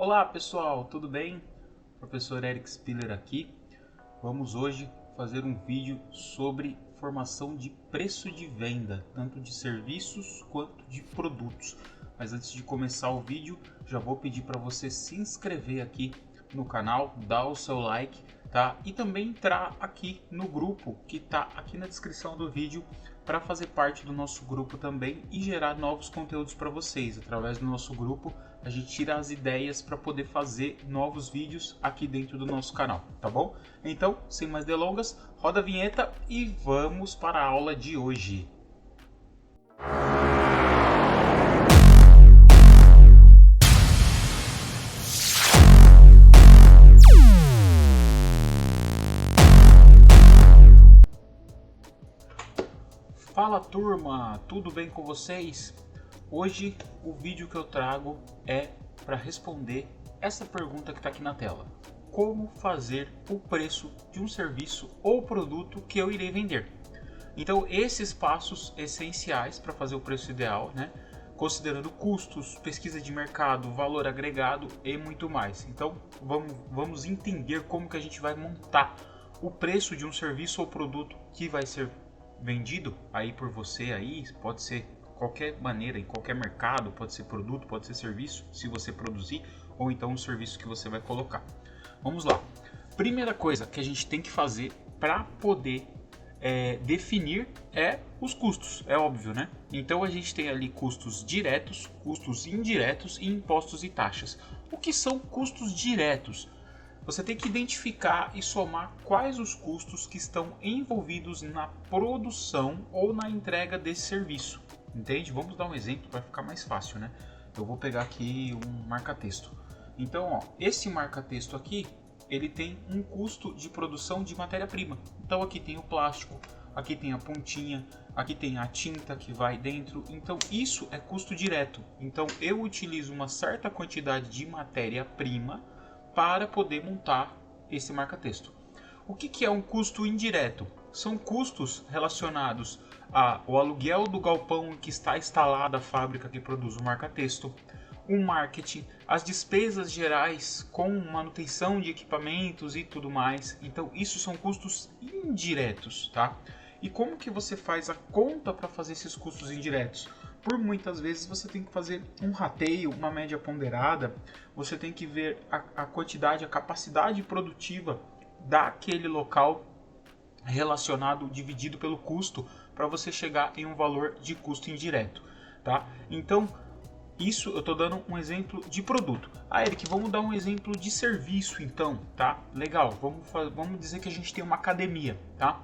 Olá pessoal, tudo bem? Professor Eric Spiller aqui. Vamos hoje fazer um vídeo sobre formação de preço de venda, tanto de serviços quanto de produtos. Mas antes de começar o vídeo, já vou pedir para você se inscrever aqui no canal, dar o seu like, tá? E também entrar aqui no grupo que está aqui na descrição do vídeo para fazer parte do nosso grupo também e gerar novos conteúdos para vocês. Através do nosso grupo a gente tira as ideias para poder fazer novos vídeos aqui dentro do nosso canal, tá bom? Então, sem mais delongas, roda a vinheta e vamos para a aula de hoje. Fala turma, tudo bem com vocês? Hoje o vídeo que eu trago é para responder essa pergunta que está aqui na tela. Como fazer o preço de um serviço ou produto que eu irei vender? Então esses passos essenciais para fazer o preço ideal, né? Considerando custos, pesquisa de mercado, valor agregado e muito mais. Então vamos entender como que a gente vai montar o preço de um serviço ou produto que vai ser vendido aí por você aí, pode ser qualquer maneira, em qualquer mercado, pode ser produto, pode ser serviço, se você produzir, ou então um serviço que você vai colocar. Vamos lá. Primeira coisa que a gente tem que fazer para poder definir os custos, é óbvio, né? Então a gente tem ali custos diretos, custos indiretos e impostos e taxas. O que são custos diretos? Você tem que identificar e somar quais os custos que estão envolvidos na produção ou na entrega desse serviço. Entende? Vamos dar um exemplo para ficar mais fácil, né? Eu vou pegar aqui um marca-texto. Então, esse marca-texto aqui, ele tem um custo de produção de matéria-prima. Então, aqui tem o plástico, aqui tem a pontinha, aqui tem a tinta que vai dentro. Então, isso é custo direto. Então, eu utilizo uma certa quantidade de matéria-prima para poder montar esse marca-texto. O que é um custo indireto? São custos relacionados ao aluguel do galpão em que está instalada a fábrica que produz o marca-texto, o marketing, as despesas gerais com manutenção de equipamentos e tudo mais. Então, isso são custos indiretos, tá? E como que você faz a conta para fazer esses custos indiretos? Por muitas vezes você tem que fazer um rateio, uma média ponderada, você tem que ver a quantidade, a capacidade produtiva daquele local relacionado, dividido pelo custo, para você chegar em um valor de custo indireto, tá? Então, isso eu estou dando um exemplo de produto. Eric, vamos dar um exemplo de serviço então, tá? Legal, vamos dizer que a gente tem uma academia, tá?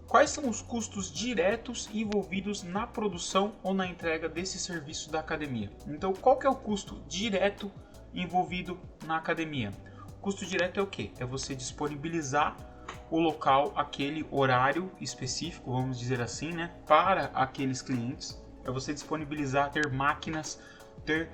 Quais são os custos diretos envolvidos na produção ou na entrega desse serviço da academia? Então, qual que é o custo direto envolvido na academia? O custo direto é o quê? É você disponibilizar o local, aquele horário específico, vamos dizer assim, né, para aqueles clientes. É você disponibilizar, ter máquinas, ter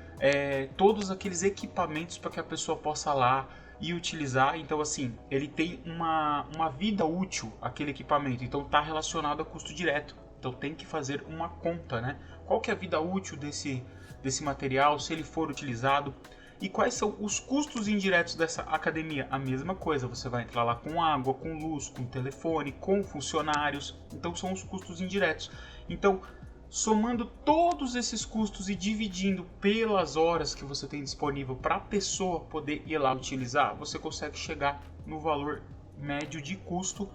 todos aqueles equipamentos para que a pessoa possa lá e utilizar. Então assim, ele tem uma vida útil, aquele equipamento, então está relacionado a custo direto. Então tem que fazer uma conta, né? Qual que é a vida útil desse material, se ele for utilizado, e quais são os custos indiretos dessa academia? A mesma coisa, você vai entrar lá com água, com luz, com telefone, com funcionários, então são os custos indiretos. Então, somando todos esses custos e dividindo pelas horas que você tem disponível para a pessoa poder ir lá utilizar, você consegue chegar no valor médio de custo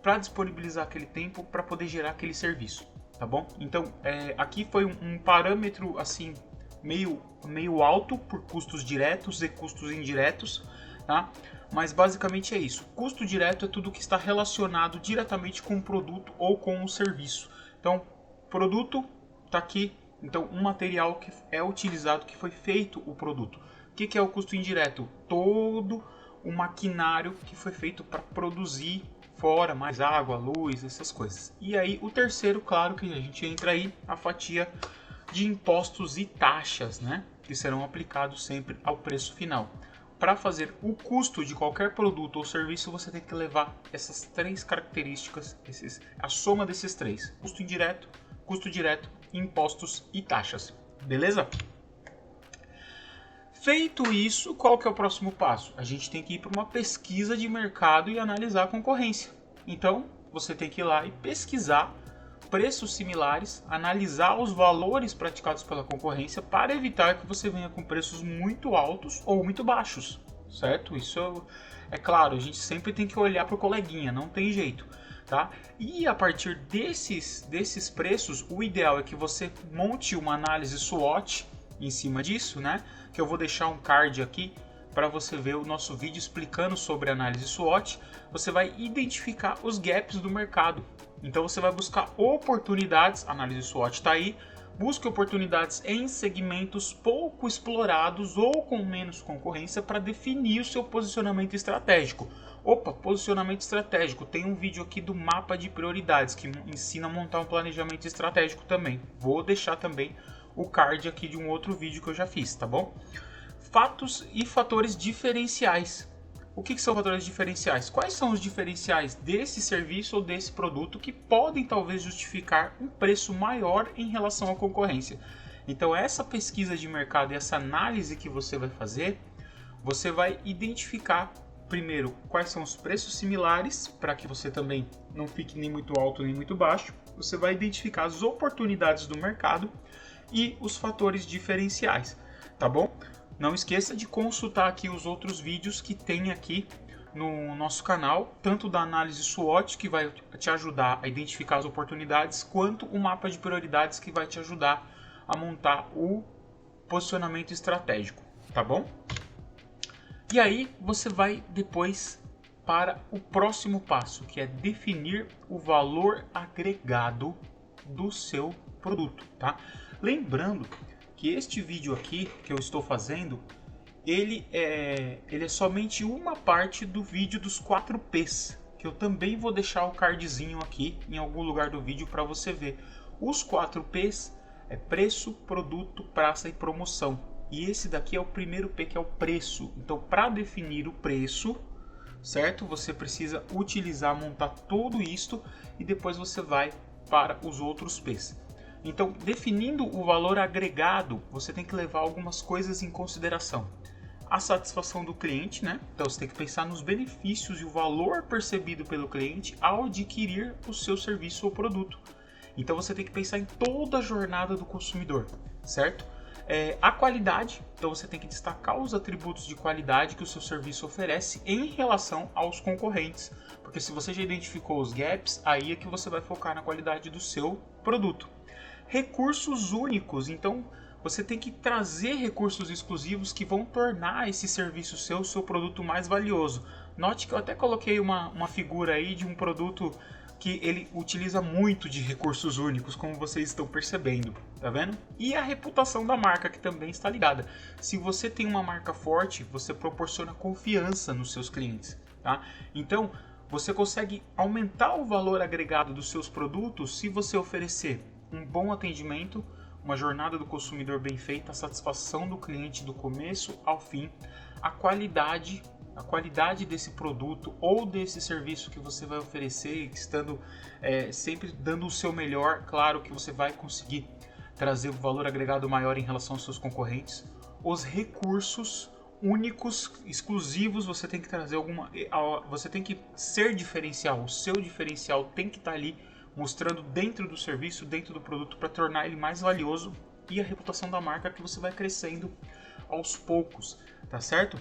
para disponibilizar aquele tempo para poder gerar aquele serviço, tá bom? Então, aqui foi um parâmetro assim meio alto por custos diretos e custos indiretos, tá? Mas basicamente é isso. Custo direto é tudo que está relacionado diretamente com o produto ou com o serviço. Então, produto está aqui, então um material que é utilizado, que foi feito o produto. O que é o custo indireto? Todo o maquinário que foi feito para produzir, fora mais água, luz, essas coisas. E aí o terceiro, claro que a gente entra aí, a fatia de impostos e taxas, né, que serão aplicados sempre ao preço final. Para fazer o custo de qualquer produto ou serviço, você tem que levar essas três características, a soma desses três: custo indireto, custo direto, impostos e taxas. Beleza? Feito isso, qual que é o próximo passo? A gente tem que ir para uma pesquisa de mercado e analisar a concorrência. Então, você tem que ir lá e pesquisar preços similares, analisar os valores praticados pela concorrência para evitar que você venha com preços muito altos ou muito baixos, certo? Isso é claro, a gente sempre tem que olhar para o coleguinha, não tem jeito, tá? E a partir desses preços, o ideal é que você monte uma análise SWOT em cima disso, né? Que eu vou deixar um card aqui para você ver o nosso vídeo explicando sobre análise SWOT. Você vai identificar os gaps do mercado. Então você vai buscar oportunidades, a análise SWOT está aí, busque oportunidades em segmentos pouco explorados ou com menos concorrência para definir o seu posicionamento estratégico. Opa, posicionamento estratégico, tem um vídeo aqui do mapa de prioridades que ensina a montar um planejamento estratégico também. Vou deixar também o card aqui de um outro vídeo que eu já fiz, tá bom? Fatos e fatores diferenciais. O que são fatores diferenciais? Quais são os diferenciais desse serviço ou desse produto que podem talvez justificar um preço maior em relação à concorrência? Então essa pesquisa de mercado e essa análise que você vai fazer, você vai identificar primeiro quais são os preços similares, para que você também não fique nem muito alto nem muito baixo. Você vai identificar as oportunidades do mercado e os fatores diferenciais, tá bom? Não esqueça de consultar aqui os outros vídeos que tem aqui no nosso canal, tanto da análise SWOT, que vai te ajudar a identificar as oportunidades, quanto o mapa de prioridades, que vai te ajudar a montar o posicionamento estratégico, tá bom? E aí você vai depois para o próximo passo, que é definir o valor agregado do seu produto, tá? Lembrando que este vídeo aqui que eu estou fazendo, ele é somente uma parte do vídeo dos 4 P's, que eu também vou deixar o cardzinho aqui em algum lugar do vídeo para você ver. Os 4 P's é preço, produto, praça e promoção. E esse daqui é o primeiro P, que é o preço. Então, para definir o preço, certo? Você precisa montar tudo isto e depois você vai para os outros P's. Então, definindo o valor agregado, você tem que levar algumas coisas em consideração. A satisfação do cliente, né? Então, você tem que pensar nos benefícios e o valor percebido pelo cliente ao adquirir o seu serviço ou produto. Então, você tem que pensar em toda a jornada do consumidor, certo? A qualidade, então você tem que destacar os atributos de qualidade que o seu serviço oferece em relação aos concorrentes. Porque se você já identificou os gaps, aí é que você vai focar na qualidade do seu produto. Recursos únicos, então você tem que trazer recursos exclusivos que vão tornar esse serviço seu produto mais valioso. Note que eu até coloquei uma figura aí de um produto que ele utiliza muito de recursos únicos, como vocês estão percebendo, tá vendo? E a reputação da marca, que também está ligada. Se você tem uma marca forte, você proporciona confiança nos seus clientes, tá? Então, você consegue aumentar o valor agregado dos seus produtos se você oferecer um bom atendimento, uma jornada do consumidor bem feita, a satisfação do cliente do começo ao fim, a qualidade desse produto ou desse serviço que você vai oferecer, estando sempre dando o seu melhor. Claro que você vai conseguir trazer um valor agregado maior em relação aos seus concorrentes. Os recursos únicos, exclusivos, você tem que trazer você tem que ser diferencial. O seu diferencial tem que estar ali, mostrando dentro do serviço, dentro do produto, para tornar ele mais valioso. E a reputação da marca, que você vai crescendo aos poucos, tá certo?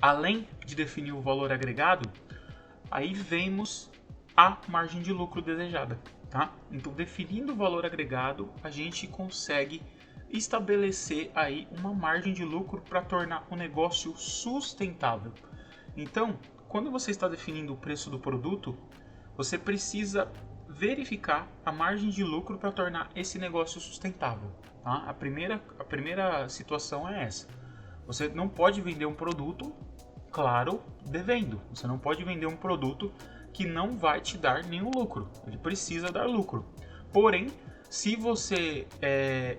Além de definir o valor agregado, aí vemos a margem de lucro desejada, tá? Então, definindo o valor agregado, a gente consegue estabelecer aí uma margem de lucro para tornar o negócio sustentável. Então, quando você está definindo o preço do produto, você precisa verificar a margem de lucro para tornar esse negócio sustentável, tá? A primeira situação é essa. Você não pode vender um produto, claro, devendo. Você não pode vender um produto que não vai te dar nenhum lucro. Ele precisa dar lucro. Porém, se você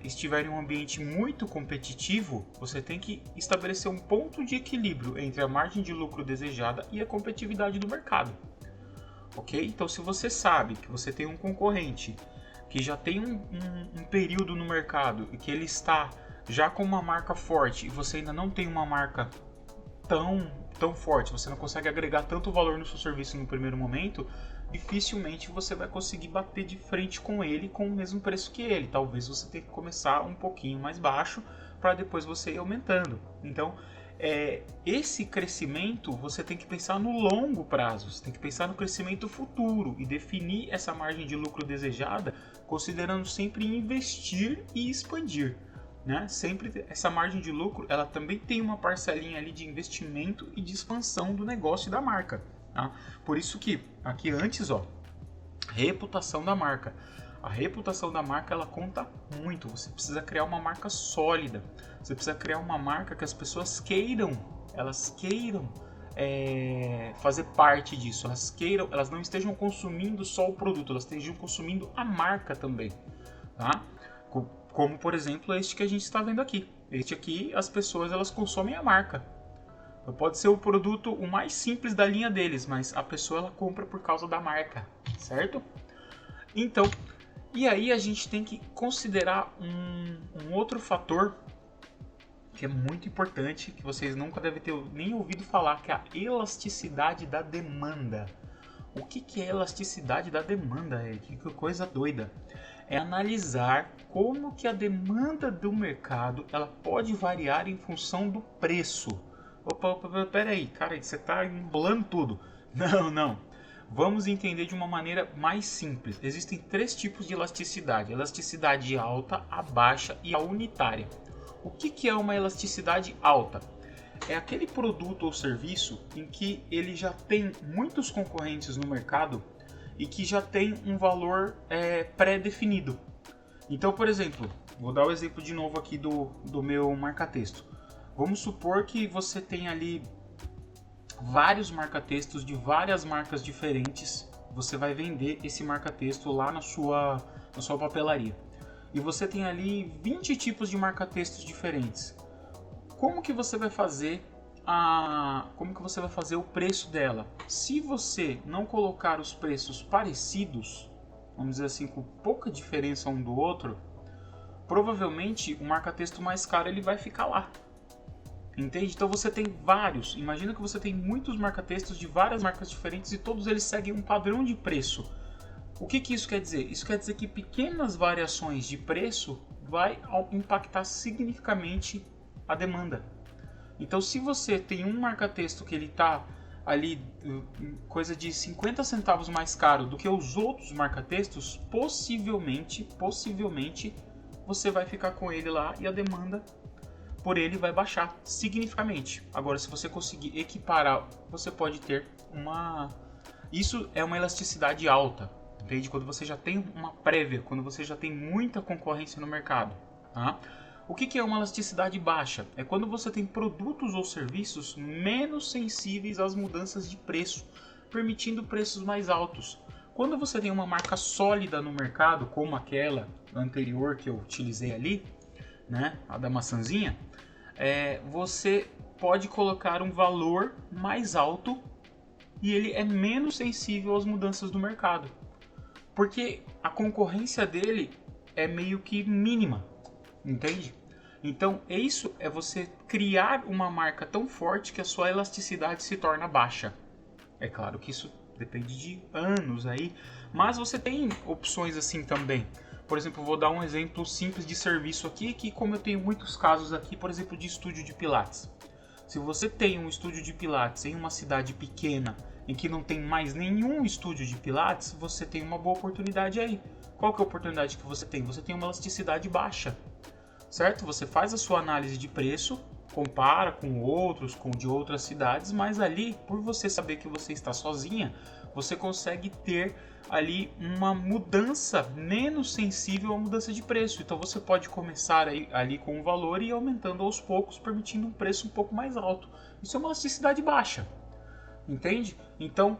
estiver em um ambiente muito competitivo, você tem que estabelecer um ponto de equilíbrio entre a margem de lucro desejada e a competitividade do mercado. Ok? Então, se você sabe que você tem um concorrente que já tem um período no mercado e que ele está Já com uma marca forte e você ainda não tem uma marca tão forte, você não consegue agregar tanto valor no seu serviço no primeiro momento, dificilmente você vai conseguir bater de frente com ele com o mesmo preço que ele. Talvez você tenha que começar um pouquinho mais baixo para depois você ir aumentando. Então, esse crescimento você tem que pensar no longo prazo, você tem que pensar no crescimento futuro e definir essa margem de lucro desejada, considerando sempre investir e expandir. Né? Sempre essa margem de lucro, ela também tem uma parcelinha ali de investimento e de expansão do negócio e da marca. Tá? Por isso que aqui antes, reputação da marca. A reputação da marca, ela conta muito. Você precisa criar uma marca sólida. Você precisa criar uma marca que as pessoas queiram fazer parte disso. Elas não estejam consumindo só o produto, elas estejam consumindo a marca também. Tá? Como, por exemplo, este que a gente está vendo aqui. Este aqui, as pessoas elas consomem a marca. Pode ser o produto o mais simples da linha deles, mas a pessoa ela compra por causa da marca, certo? Então, e aí a gente tem que considerar um outro fator que é muito importante, que vocês nunca devem ter nem ouvido falar, que é a elasticidade da demanda. O que é elasticidade da demanda? Que coisa doida. É analisar como que a demanda do mercado ela pode variar em função do preço. Opa, peraí, cara, você está embolando tudo. Não. Vamos entender de uma maneira mais simples. Existem 3 tipos de elasticidade. Elasticidade alta, a baixa e a unitária. O que é uma elasticidade alta? É aquele produto ou serviço em que ele já tem muitos concorrentes no mercado e que já tem um valor pré-definido. Então, por exemplo, vou dar o exemplo de novo aqui do meu marca-texto. Vamos supor que você tem ali vários marca-textos de várias marcas diferentes. Você vai vender esse marca-texto lá na sua papelaria. E você tem ali 20 tipos de marca-textos diferentes. Como que você vai fazer o preço dela? Se você não colocar os preços parecidos, vamos dizer assim, com pouca diferença um do outro, provavelmente o marca-texto mais caro ele vai ficar lá. Entende? Então você tem vários. Imagina que você tem muitos marca-textos de várias marcas diferentes e todos eles seguem um padrão de preço. O que isso quer dizer? Isso quer dizer que pequenas variações de preço vai impactar significativamente a demanda. Então, se você tem um marca-texto que ele está ali coisa de 50 centavos mais caro do que os outros marca-textos, possivelmente você vai ficar com ele lá e a demanda por ele vai baixar significativamente. Agora, se você conseguir equiparar, você pode ter Isso é uma elasticidade alta, entende? Quando você já tem uma prévia, quando você já tem muita concorrência no mercado. Tá? O que é uma elasticidade baixa? É quando você tem produtos ou serviços menos sensíveis às mudanças de preço, permitindo preços mais altos. Quando você tem uma marca sólida no mercado, como aquela anterior que eu utilizei ali, né, a da maçãzinha, você pode colocar um valor mais alto e ele é menos sensível às mudanças do mercado, porque a concorrência dele é meio que mínima, entende? Então isso é você criar uma marca tão forte que a sua elasticidade se torna baixa. É claro que isso depende de anos aí, mas você tem opções assim também. Por exemplo, vou dar um exemplo simples de serviço aqui, que como eu tenho muitos casos aqui, por exemplo, de estúdio de pilates. Se você tem um estúdio de pilates em uma cidade pequena, em que não tem mais nenhum estúdio de pilates, você tem uma boa oportunidade aí. Qual que é a oportunidade que você tem? Você tem uma elasticidade baixa, certo? Você faz a sua análise de preço, compara com outros, com de outras cidades, mas ali, por você saber que você está sozinha, você consegue ter ali uma mudança menos sensível à mudança de preço. Então você pode começar ali com um valor e ir aumentando aos poucos, permitindo um preço um pouco mais alto. Isso é uma elasticidade baixa, entende? Então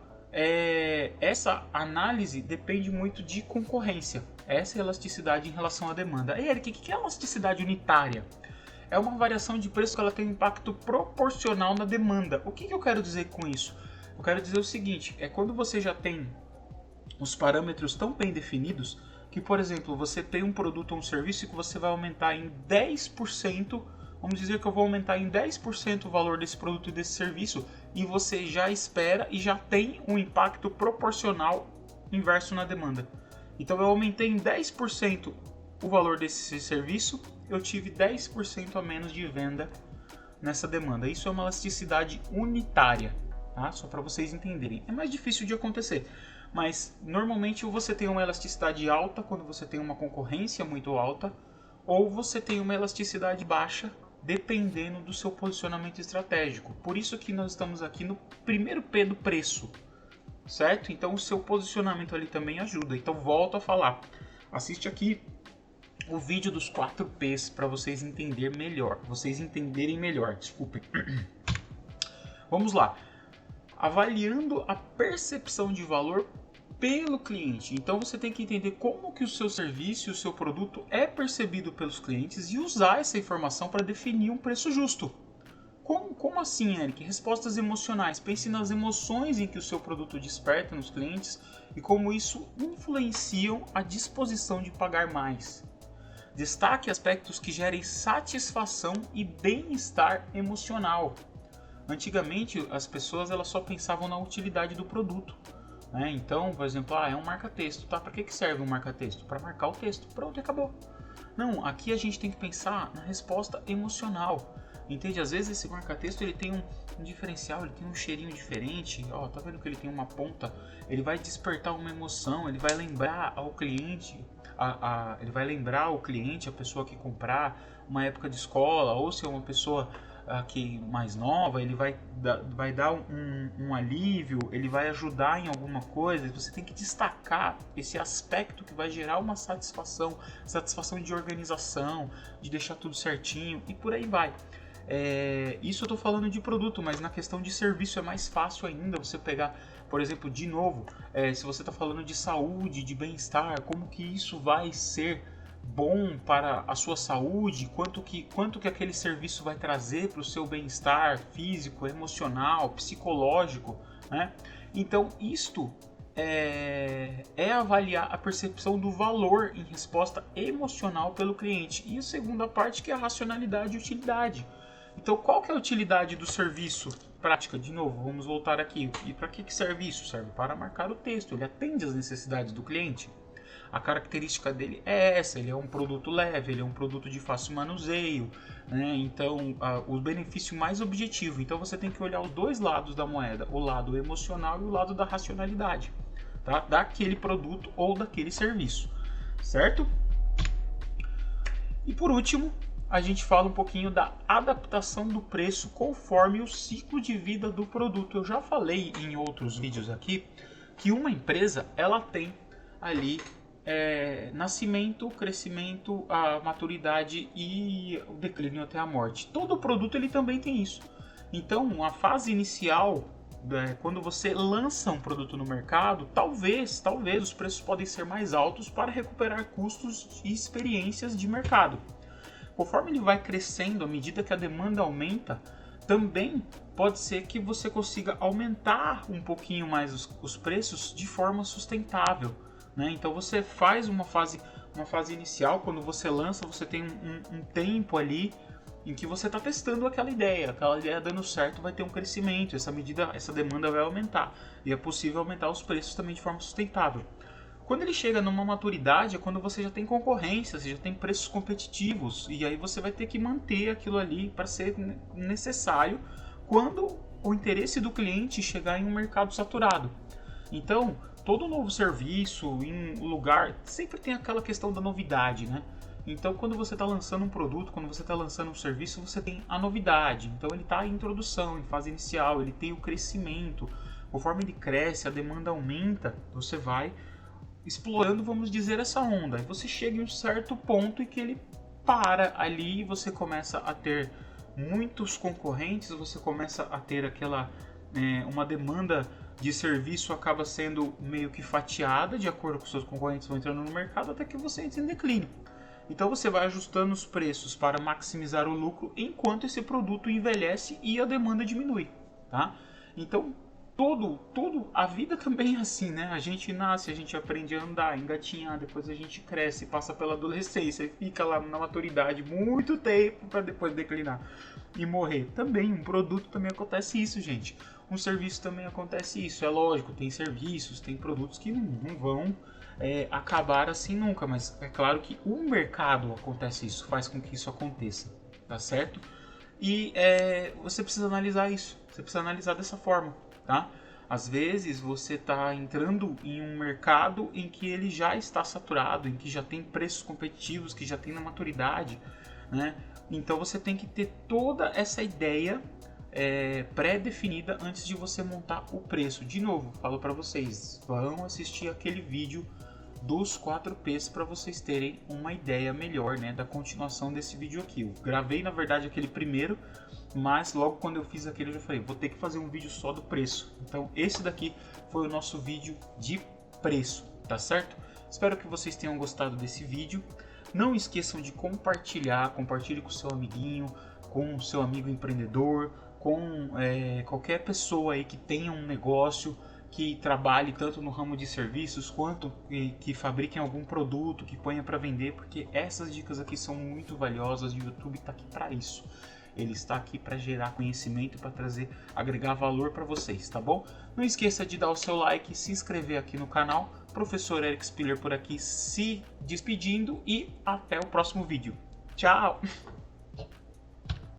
essa análise depende muito de concorrência. Essa é a elasticidade em relação à demanda. E Eric, o que é elasticidade unitária? É uma variação de preço que ela tem um impacto proporcional na demanda. O que eu quero dizer com isso? Eu quero dizer o seguinte, quando você já tem os parâmetros tão bem definidos, que, por exemplo, você tem um produto ou um serviço que você vai aumentar em 10%, vamos dizer que eu vou aumentar em 10% o valor desse produto e desse serviço, e você já espera e já tem um impacto proporcional inverso na demanda. Então eu aumentei em 10% o valor desse serviço, eu tive 10% a menos de venda nessa demanda. Isso é uma elasticidade unitária, tá? Só para vocês entenderem. É mais difícil de acontecer, mas normalmente você tem uma elasticidade alta quando você tem uma concorrência muito alta, ou você tem uma elasticidade baixa dependendo do seu posicionamento estratégico. Por isso que nós estamos aqui no primeiro P do preço, certo? Então o seu posicionamento ali também ajuda. Então volto a falar, assiste aqui o vídeo dos 4 P's para vocês entenderem melhor, desculpem. Vamos lá. Avaliando a percepção de valor pelo cliente. Então você tem que entender como que o seu serviço e o seu produto é percebido pelos clientes e usar essa informação para definir um preço justo. Como assim, Eric? Respostas emocionais. Pense nas emoções em que o seu produto desperta nos clientes e como isso influenciam a disposição de pagar mais. Destaque aspectos que gerem satisfação e bem-estar emocional. Antigamente, as pessoas elas só pensavam na utilidade do produto. Né? Então, por exemplo, é um marca-texto. Tá? Para que serve um marca-texto? Para marcar o texto. Pronto, acabou. Não, aqui a gente tem que pensar na resposta emocional. Entende? Às vezes esse marca-texto ele tem um diferencial, ele tem um cheirinho diferente. Ó, tá vendo que ele tem uma ponta? Ele vai despertar uma emoção, ele vai lembrar ao cliente, ele vai lembrar o cliente, a pessoa que comprar, uma época de escola, ou se é uma pessoa que mais nova, ele vai dar um alívio, ele vai ajudar em alguma coisa. Você tem que destacar esse aspecto que vai gerar uma satisfação de organização, de deixar tudo certinho e por aí vai. Isso eu estou falando de produto, mas na questão de serviço é mais fácil ainda você pegar, por exemplo, de novo, se você está falando de saúde, de bem-estar, como que isso vai ser bom para a sua saúde, quanto que aquele serviço vai trazer para o seu bem-estar físico, emocional, psicológico, né? Então isto é avaliar a percepção do valor em resposta emocional pelo cliente. E a segunda parte que é a racionalidade e utilidade. Então qual que é a utilidade do serviço? Prática, de novo, vamos voltar aqui. E para que serve isso? Serve para marcar o texto, ele atende às necessidades do cliente. A característica dele é essa, ele é um produto leve, ele é um produto de fácil manuseio, né? Então o benefício mais objetivo. Então você tem que olhar os dois lados da moeda, o lado emocional e o lado da racionalidade, tá? Daquele produto ou daquele serviço, certo? E por último, a gente fala um pouquinho da adaptação do preço conforme o ciclo de vida do produto. Eu já falei em outros vídeos aqui que uma empresa ela tem ali nascimento, crescimento, a maturidade e o declínio até a morte. Todo produto ele também tem isso. Então, a fase inicial, quando você lança um produto no mercado, talvez os preços podem ser mais altos para recuperar custos e experiências de mercado. Conforme ele vai crescendo, à medida que a demanda aumenta, também pode ser que você consiga aumentar um pouquinho mais os preços de forma sustentável. Né? Então você faz uma fase inicial, quando você lança, você tem um tempo ali em que você está testando aquela ideia dando certo, vai ter um crescimento, essa demanda vai aumentar e é possível aumentar os preços também de forma sustentável. Quando ele chega numa maturidade é quando você já tem concorrência, você já tem preços competitivos e aí você vai ter que manter aquilo ali para ser necessário quando o interesse do cliente chegar em um mercado saturado. Então, todo novo serviço, em lugar, sempre tem aquela questão da novidade, né? Então, quando você está lançando um produto, quando você está lançando um serviço, você tem a novidade. Então, ele está em introdução, em fase inicial, ele tem o crescimento. Conforme ele cresce, a demanda aumenta, você vai explorando, vamos dizer, essa onda. Aí você chega em um certo ponto em que ele para ali e você começa a ter muitos concorrentes, você começa a ter uma demanda de serviço acaba sendo meio que fatiada de acordo com os seus concorrentes vão entrando no mercado até que você entre em declínio. Então você vai ajustando os preços para maximizar o lucro enquanto esse produto envelhece e a demanda diminui, tá? Então tudo, a vida também é assim, né? A gente nasce, a gente aprende a andar, engatinhar, depois a gente cresce, passa pela adolescência e fica lá na maturidade muito tempo para depois declinar e morrer. Também, um produto também acontece isso, gente. Um serviço também acontece isso. É lógico, tem serviços, tem produtos que não vão acabar assim nunca, mas é claro que o mercado acontece isso, faz com que isso aconteça, tá certo? E você precisa analisar isso, você precisa analisar dessa forma, tá? Às vezes você está entrando em um mercado em que ele já está saturado, em que já tem preços competitivos, que já tem na maturidade, né? Então você tem que ter toda essa ideia pré-definida antes de você montar o preço. De novo, falo para vocês, vão assistir aquele vídeo dos 4Ps para vocês terem uma ideia melhor, né, da continuação desse vídeo aqui. Eu gravei na verdade aquele primeiro, mas logo quando eu fiz aquele eu já falei, vou ter que fazer um vídeo só do preço. Então esse daqui foi o nosso vídeo de preço, tá certo? Espero que vocês tenham gostado desse vídeo. Não esqueçam de compartilhar, compartilhe com o seu amiguinho, com o seu amigo empreendedor, com qualquer pessoa aí que tenha um negócio, que trabalhe tanto no ramo de serviços quanto que fabriquem algum produto, que ponha para vender, porque essas dicas aqui são muito valiosas e o YouTube está aqui para isso. Ele está aqui para gerar conhecimento, para agregar valor para vocês, tá bom? Não esqueça de dar o seu like, se inscrever aqui no canal. Professor Eric Spiller por aqui se despedindo e até o próximo vídeo. Tchau!